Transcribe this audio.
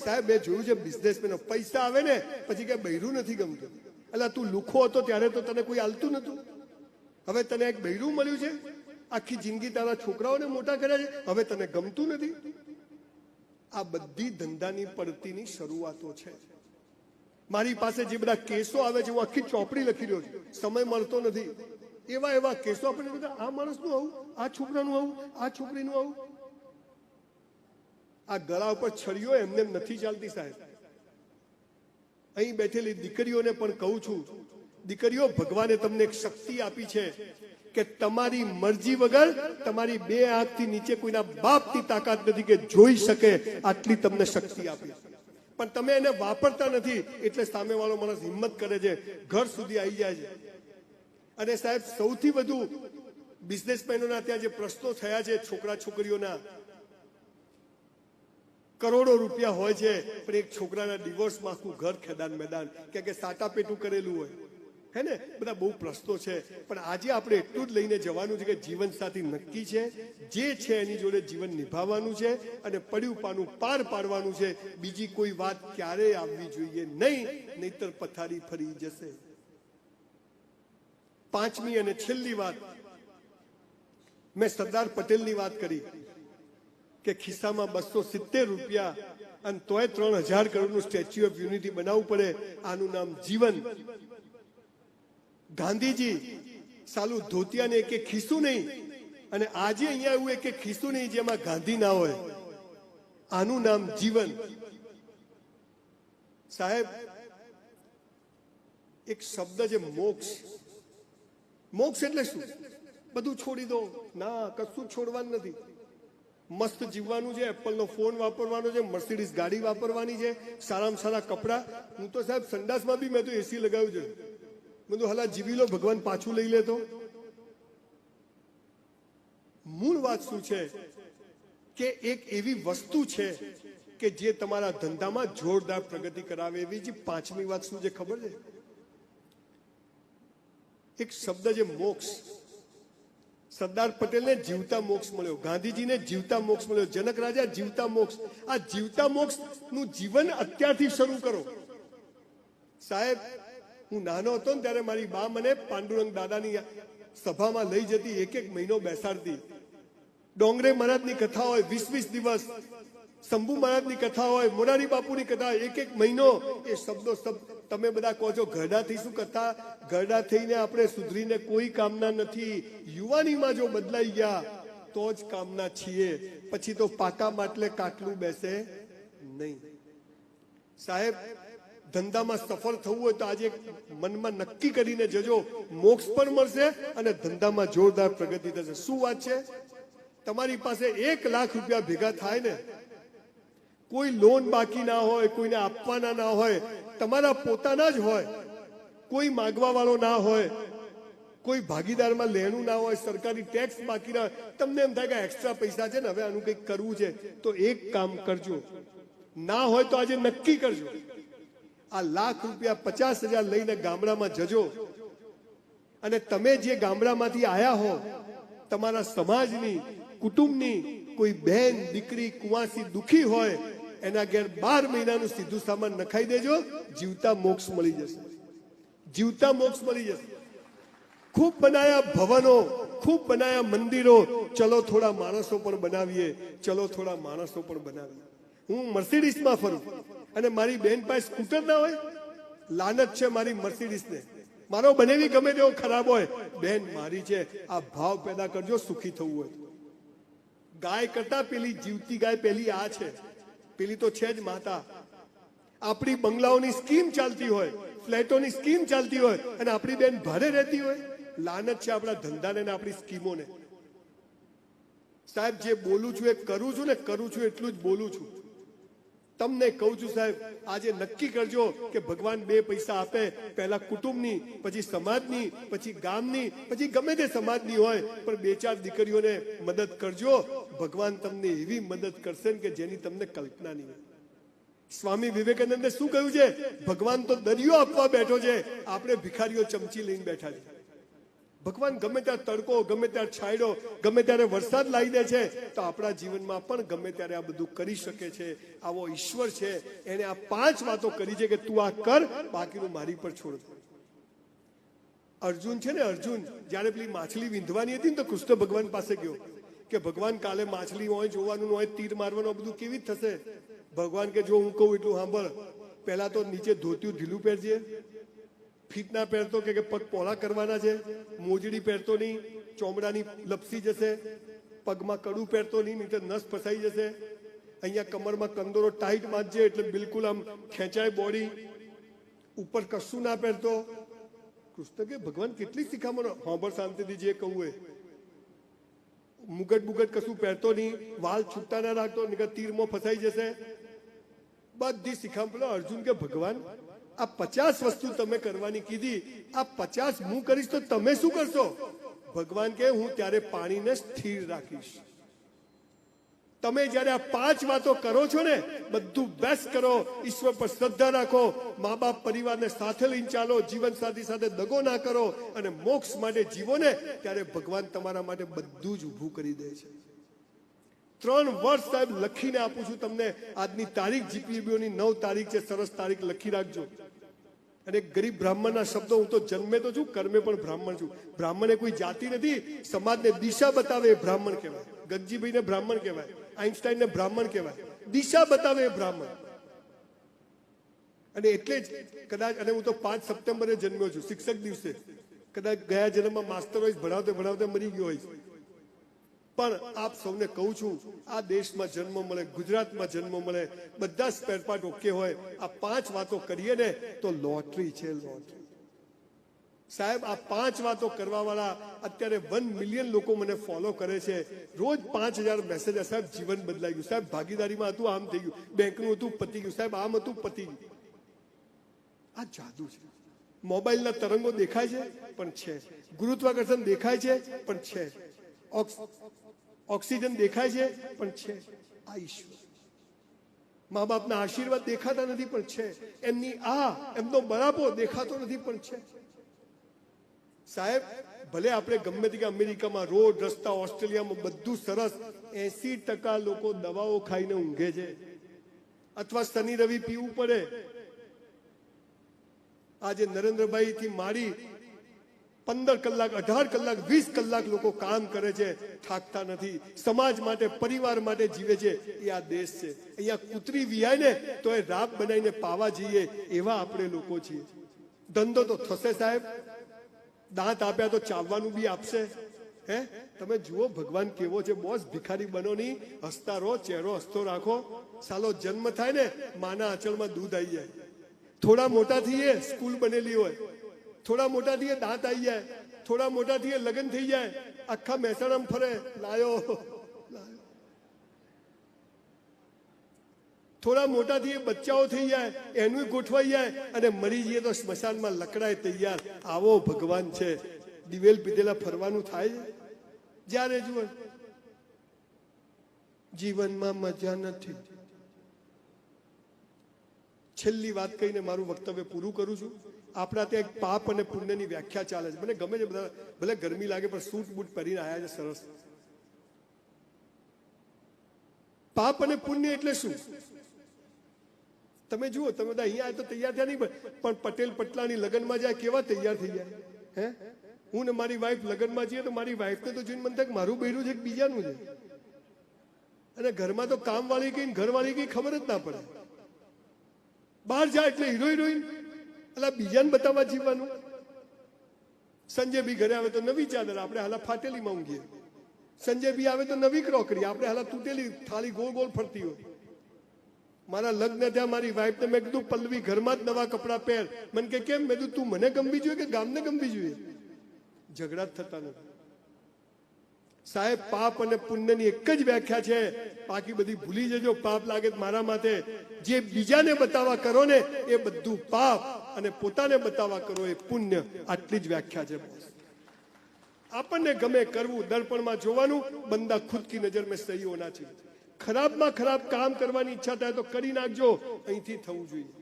સાહેબ મેં જોયું છે બિઝનેસમેનો પૈસા આવે ને પછી કે બૈરું નથી ગમતું. એટલે તું લુખો હતો ત્યારે તો તને કોઈ હાલતું નતું. હવે તને એક બૈરું મળ્યું છે, આખી જિંદગી તારા છોકરાઓને મોટા કર્યા છે, હવે તને ગમતું નથી. આ બધી ધંધાની પડતીની શરૂઆતો છે. મારી પાસે જે બધા કેસો આવે છે હું આખી ચોપડી લખી રહ્યો છું, સમય મળતો નથી. એવા એવા કેસો આપણે બધા આ માણસનું આવું, આ છોકરાનું આવું, આ છોકરીનું આવું. આ ગળા ઉપર છરીઓ એમને નથી ચાલતી સાહેબ. અહીં બેઠેલી દીકરીઓને પણ કહું છું, દીકરીઓ, ભગવાને તમને એક શક્તિ આપી છે કે તમારી મરજી વગર તમારી બે આંખથી નીચે કોઈના બાપની તાકાત નથી કે જોઈ શકે, આટલી તમને શક્તિ આપી. પણ તમે એને વાપરતા નથી એટલે સામેવાળો માણસ હિંમત કરે છે, ઘર સુધી આવી જાય છે. અને સાહેબ સૌથી વધુ બિઝનેસમેનોના ત્યાં જે પ્રશ્નો થયા છે છોકરા છોકરીઓના, કરોડો રૂપિયા હોય છે પણ એક છોકરાના ડિવોર્સમાં આખું ઘર ખેદાન મેદાન, કે સાટા પેટું કરેલું હોય, હે ને, બધા બહુ પ્રશ્નો છે. પણ આજે આપણે એટલું જ લઈને જવાનું છે કે જીવન સાથી નક્કી છે, જે છે એની જોડે જીવન નિભાવવાનું છે અને પડ્યું પાનું પાર પાડવાનું છે. બીજી કોઈ વાત ક્યારેય આવવી જોઈએ નહીં, નહીતર પથારી ફરી જશે. પાંચમી અને છેલ્લી વાત, મેં સરદાર પટેલની વાત કરી કે ખિસ્સામાં 270 રૂપિયા અને તોય 3000 કરોડનું સ્ટેચ્યુ ઓફ યુનિટી બનાવવું પડે. આનું નામ જીવન. ગાંધીજી સાલું ધોતિયાને એક ખિસ્સું નહીં, અને આજે અહીંયા એવું એક ખિસ્સું નહીં જેમાં ગાંધી ના હોય. આનું નામ જીવન. સાહેબ એક શબ્દ છે મોક્ષ. મોક્ષ એટલે શું? બધું છોડી દો. ના, કશું છોડવાનું નથી. મસ્ત જીવવાનું છે, એપલનો ફોન વાપરવાનો છે, મર્સિડીઝ ગાડી વાપરવાની છે, સારામાં સારા કપડા. હું તો સાહેબ સંડાસમાં બી મેં તો એસી લગાવ્યું છે. બધું હલા જીવી લો, ભગવાન પાછું લઈ લેતો. મૂળ વાત શું છે કે એક એવી વસ્તુ છે કે જે તમારા ધંધામાં જોરદાર પ્રગતિ કરાવે એવી. જે પાંચમી વાત શું છે ખબર છે? એક શબ્દ છે મોક્ષ. સરદાર પટેલને જીવતા મોક્ષ મળ્યો, ગાંધીજીને જીવતા મોક્ષ મળ્યો, જનક રાજા જીવતા મોક્ષ. આ જીવતા મોક્ષ નું જીવન અત્યારથી શરૂ કરો. સાહેબ હું નાનો હતો ને ત્યારે મારી બા મને પાંડુરંગ દાદાની સભામાં લઈ જતી, એક મહિનો બેસાડતી. ડોંગરે મહારાજની કથા હોય 20-20 દિવસ, શંભુ મહારાજની કથા હોય, મોરારી બાપુની કથા, એક મહિનો. એ શબ્દો તમે બધા કહો છો ઘરડા થઈ શું કથા? ઘરડા થઈને આપણે સુધરીને કોઈ કામના નથી. યુવાનીમાં જો બદલાઈ ગયા તો જ કામના છીએ, પછી તો પાકા માટલે કાટલું બેસે નહીં. સાહેબ ધંધામાં સફળ થવું હોય તો આજે મનમાં નક્કી કરીને જજો, મોક્ષ પણ મળશે અને ધંધામાં જોરદાર પ્રગતિ થશે. શું વાત છે? તમારી પાસે 1 લાખ રૂપિયા ભેગા થાય ને, કોઈ લોન બાકી ના હોય, કોઈને આપવાના ના હોય, તમારા પોતાના જ હોય, કોઈ માગવા વાળો ના હોય, કોઈ ભાગીદારમાં લેણું ના હોય, સરકારી ટેક્સ બાકી ના હોય, તમને એમ થાય કે એક્સ્ટ્રા પૈસા છે ને હવે આનું કંઈક કરવું છે, તો એક કામ કરજો. ના હોય તો આજે નક્કી કરજો, આ લાખ રૂપિયા 50,000 લઈને ગામડામાં જજો. અને તમે જે ગામડામાંથી આયા હો, તમારા સમાજની, કુટુંબની કોઈ બહેન, દીકરી, કુંવાસી દુખી હોય, એના ઘેર 12 મહિનાનું સીધું સામાન નખાઈ દેજો, જીવતા મોક્ષ મળી જશે. જીવતા મોક્ષ મળી જશે. ખૂબ બનાયા ભવનો, ખૂબ બનાયા મંદિરો, ચલો થોડા માણસો પણ બનાવીએ, ચલો થોડા માણસો પણ બનાવીએ. હું મર્સિડીઝમાં ફરું અને મારી બેન પાસે સ્કૂટર ના હોય, લાનત છે મારી મર્સિડીઝને. મારો બનેવી ગમે તેવો ખરાબ હોય, બેન મારી છે, આ ભાવ પેદા કરજો સુખી થવું હોય. ગાય કરતા પેલી જીવતી ગાય પેલી આ છે, પેલી તો છે જ માતા. આપણી બંગલાઓની સ્કીમ ચાલતી હોય, ફ્લેટોની સ્કીમ ચાલતી હોય અને આપણી બેન ભાડે રહેતી હોય. લાનત છે આપણા ધંધાને ને આપણી સ્કીમોને. સાહેબ જે બોલું છું એ કરું છું ને, કરું છું એટલું જ બોલું છું. તમને કહું છું સાહેબ, આજે નક્કી કરજો કે ભગવાન 2 પૈસા આપે, પહેલા કુટુંબની, પછી સમાજની, પછી ગામની, પછી ગમે તે સમાજની હોય, પણ 2-4 દીકરીઓને મદદ કરજો. ભગવાન તમને એવી મદદ કરશે કે જેની તમને કલ્પના નહીં. સ્વામી વિવેકાનંદે શું કહ્યું છે? ભગવાન તો દરિયો આપવા બેઠો છે, આપણે ભિખારીઓ ચમચી લઈને બેઠા છે. ભગવાન ગમે ત્યારે તડકો, ગમે ત્યારે છાંયડો, ગમે ત્યારે વરસાદ લાવી દે છે, તો આપણા જીવનમાં પણ ગમે ત્યારે આ બધું કરી શકે છે. આવો ઈશ્વર છે, એને આ 5 વાતો કરી છે કે તું આ કર, બાકીનું મારી પર છોડ. અર્જુન છે ને, અર્જુન જયારે પેલી માછલી વીંધવાની હતી ને તો કૃષ્ણ ભગવાન પાસે ગયો કે ભગવાન કાલે માછલી હોય, જોવાનું હોય, તીર મારવાનું, બધું કેવી થશે? ભગવાન કે જો હું કહું એટલું સાંભળ, પહેલા તો નીચે ધોતિયું ઢીલું પહેરજે, ફીટ ના પહેરતો કે પગ પોળા કરવાના છે, મોજડી પહેરતો નહીં, ચોમડાની લપસી જશે, પગમાં કડું પહેરતો નહીં, નહીં તો નસ ફસાઈ જશે, અહીંયા કમરમાં કંદોરો ટાઈટ બાંધજે એટલે બિલકુલ આમ ખેંચાય બોડી, ઉપર કશું ના પહેરતો. કૃષ્ણ કે ભગવાન કેટલી શિખામણો, સાંભળ શાંતિથી જે કહું એ. મુગટ બુગટ કશું પહેરતો નહીં, વાલ છૂટા ના રાખતો, નહીં તીરમાં ફસાઈ જશે, બધી શિખામણ. અર્જુન કે ભગવાન આ 50 વસ્તુ તમે કરવાની કીધી, આ 50 હું કરીશ તો તમે શું કરશો? ભગવાન કે હું ત્યારે પાણીને સ્થિર રાખીશ. તમે જયારે આ 5 વાતો કરો છો ને, બધું બેસ્ટ કરો, ઈશ્વર પર શ્રદ્ધા રાખો, મા બાપ પરિવારને સાથે લઈને ચાલો, જીવન સાથી સાથે દગો ના કરો અને મોક્ષ માટે જીવો ને, ત્યારે ભગવાન તમારા માટે બધું જ ઊભું કરી દે છે. 3 વર્ષ સાહેબ લખીને આપું છું તમને. આજની તારીખ જીપીબીઓની 9 તારીખ છે, સરસ તારીખ લખી રાખજો. અને ગરીબ બ્રાહ્મણના શબ્દો, હું તો જન્મે તો છું, કર્મે પણ બ્રાહ્મણ છું. બ્રાહ્મણ એ કોઈ જાતિ નથી, સમાજને દિશા બતાવે એ બ્રાહ્મણ કહેવાય. ગગજીભાઈને બ્રાહ્મણ કહેવાય, આઈન્સ્ટાઈને બ્રાહ્મણ કહેવાય. દિશા બતાવે એ બ્રાહ્મણ. અને એટલે જ કદાચ, અને હું તો 5 સપ્ટેમ્બરે જન્મ્યો છું, શિક્ષક દિવસે. કદાચ ગયા જન્મમાં માસ્ટર હોય, ભણાવતે ભણાવતે મરી ગયો હોય, પણ આપ સૌને કહું છું, આ દેશમાં જન્મ મળે, ગુજરાતમાં જન્મ મળે, બધા સ્પેર પાર્ટ ઓકે હોય, આ 5 વાતો કરીએ ને તો લોટરી છે, લોટરી. સાહેબ આ 5 વાતો કરવા વાળા અત્યારે 1 મિલિયન લોકો મને ફોલો કરે છે, રોજ 5000 મેસેજ. સાહેબ જીવન બદલાઈ ગયું, સાહેબ ભાગીદારીમાં હતું આમ થઈ ગયું, બેંકનું હતું પતી ગયું, સાહેબ આમ હતું પતી ગયું. આ જાદુ છે. મોબાઈલના તરંગો દેખાય છે પણ છે, ગુરુત્વાકર્ષણ દેખાય છે પણ છે, ઓક્સિજન દેખાય છે પણ છે. આ ઈશ્વર, મા બાપના આશીર્વાદ દેખાતા નથી પણ છે, એમની એમનો બરાબો દેખાતો નથી પણ છે. સાહેબ ભલે આપણે ગમે તે અમેરિકામાં રોડ રસ્તા, ઓસ્ટ્રેલિયામાં બધું સરસ, 80% લોકો દવાઓ ખાઈને ઊંઘે છે અથવા શનિ રવિ પીવું પડે. આજે નરેન્દ્રભાઈ થી માંડી 15 કલાક, 18 કલાક, 20 કલાક લોકો કામ કરે છે, થાકતા નથી, સમાજ માટે, પરિવાર માટે જીવે છે. એ આ દેશ છે. અહીંયા કૂતરી વિયાય ને તો એ રાબ બનાવીને પાવા જઈએ, એવા આપણે લોકો છીએ. ધંધો તો થશે સાહેબ, દાંત આપ્યા તો ચાવવાનું બી આપશે. હે તમે જુઓ ભગવાન કેવો છે. બોસ ભિખારી બનો નહીં, હસતા રહો, ચહેરો હસતો રાખો. સાલો જન્મ થાય ને માના આંચળમાં દૂધ આવી જાય, થોડા મોટા થઈએ સ્કૂલ બનેલી હોય, થોડા મોટા થઈએ દાંત આવી જાય, થોડા મોટા થઈએ લગ્ન થઈ જાય, આખા મહેસાણામાં ફરે, લાયો. થોડા મોટા થઈએ બચ્ચાઓ થઈ જાય, એનું ગોઠવાઈ જાય, અને મરી જઈએ તો સ્મશાનમાં લકડાય તૈયાર. આવો ભગવાન છે. દિવેલ પીધેલા ફરવાનું થાય છે. જ્યારે જુઓ જીવનમાં મજા નથી. છેલ્લી વાત કહીને મારું વક્તવ્ય પૂરું કરું છું. આપણા ત્યાં એક પાપ અને પુણ્યની વ્યાખ્યા ચાલે છે. મને ગમે છે, બધા ભલે ગરમી લાગે પણ સૂટ બૂટ પહેરીને આવ્યા છે, સરસ. પાપ અને પુણ્ય એટલે શું? તમે જુઓ, તમે બધા અહીંયા તો તૈયાર થયા નહીં, પણ પટેલ પટલાની લગ્નમાં જાય કેવા તૈયાર થઈ જાય. હે હું ને મારી વાઈફ લગ્નમાં જઈએ તો મારી વાઈફને તો જોઈને મને થાય મારું બૈરું છે કે બીજાનું છે. અને ઘરમાં તો કામ વાળી કઈ ઘરવાળી કઈ ખબર જ ના પડે. બહાર જાય એટલે હીરો હિરોઈન, એટલે બીજાને બતાવવા જીવવાનું. સંજય બી ઘરે આવે તો નવી ચાદર, આપણે હાલા ફાટેલીમાં ઊંઘીએ. સંજય બી આવે તો નવી ક્રોકરી, આપણે હાલા તૂટેલી થાળી ગોળ ગોળ ફરતી હોય. મારા લગ્ન થયા, મારી વાઈફને મેં કીધું પલ્લવી ઘરમાં જ નવા કપડાં પહેર. મને કે કેમ? મેં કીધું તું મને ગમવી જોઈએ કે ગામને ગમવી જોઈએ? ઝઘડા જ થતા નથી. સાહેબ પાપ અને પુણ્યની એક જ વ્યાખ્યા છે, બાકી બધી ભૂલી જજો. પાપ લાગે મારા માથે. જે બીજાને બતાવવા કરો ને એ બધું પાપ, અને પોતાને બતાવવા કરો એ પુણ્ય. આટલી જ વ્યાખ્યા છે. આપણને ગમે કરવું, દર્પણમાં જોવાનું, બંદા ખુદ કી નજર મેં સહી હોના चाहिए. ખરાબમાં ખરાબ કામ કરવાની ઈચ્છા થાય તો કરી નાખજો, અહીંથી થવું જોઈએ.